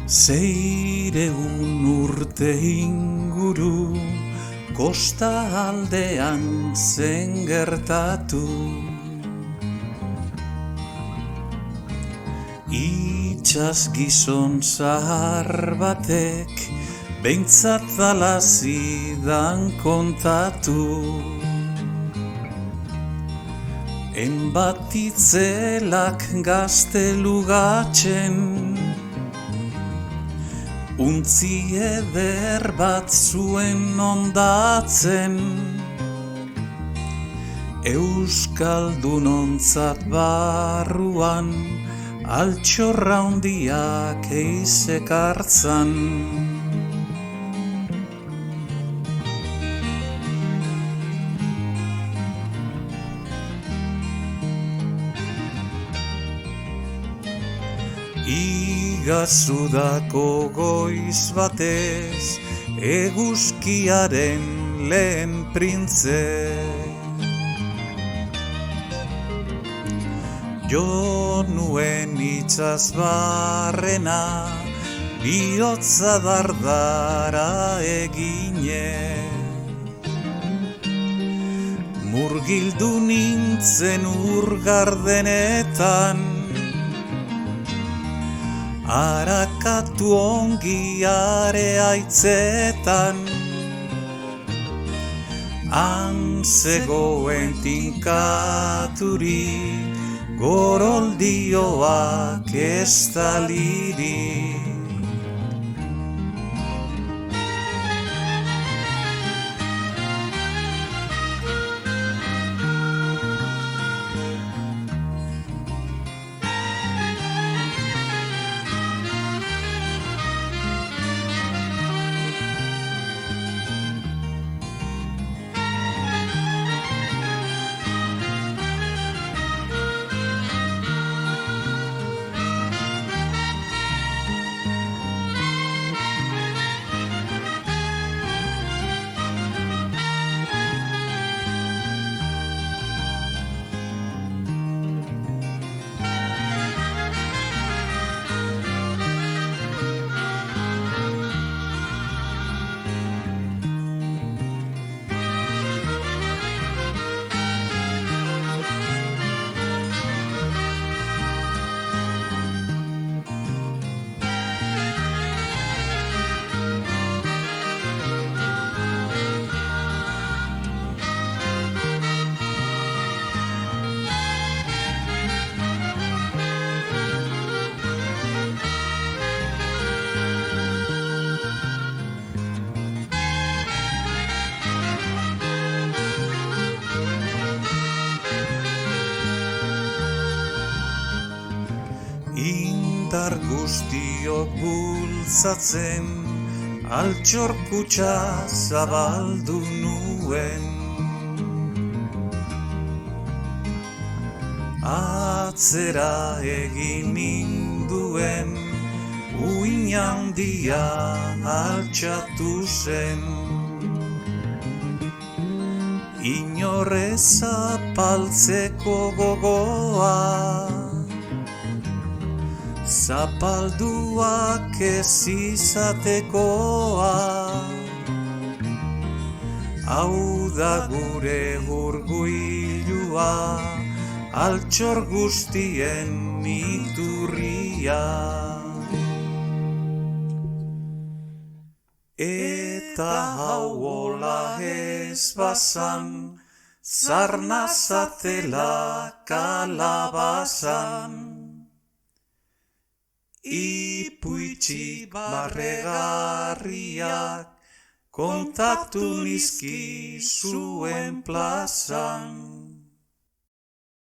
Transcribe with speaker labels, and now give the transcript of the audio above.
Speaker 1: Seireun urte inguru kosta aldean zen gertatu. Itxas gizon zahar batek behintzat ala zidan kontatu. Enbat itzelak gaztelugatzen, untzi eder bat zuen ondatzen, euskaldunontzat barruan altxorra hundiak eizek hartzan. Igazudako goiz batez, eguzkiaren lehen printze. Jo nuen itxaz barrena, bihotza dardara egine. Murgildu nintzen urgardenetan, arakatu ongi are aitzetan, han zegoen tinkaturi, goroldioak estaliri. Indar guztiok bultzatzen, altxor kutxa zabaldu nuen. Atzera egin ninduen, uin handia altxatu zen. Inorez apaltzeko gogoa, zapalduak ez izatekoa. Hau da gure urguilua, altxor guztien iturria. Eta hau hola ez bazan, zarnazatela kalabazan. Ipuitxi barregarriak kontatu nizki zuen plazan.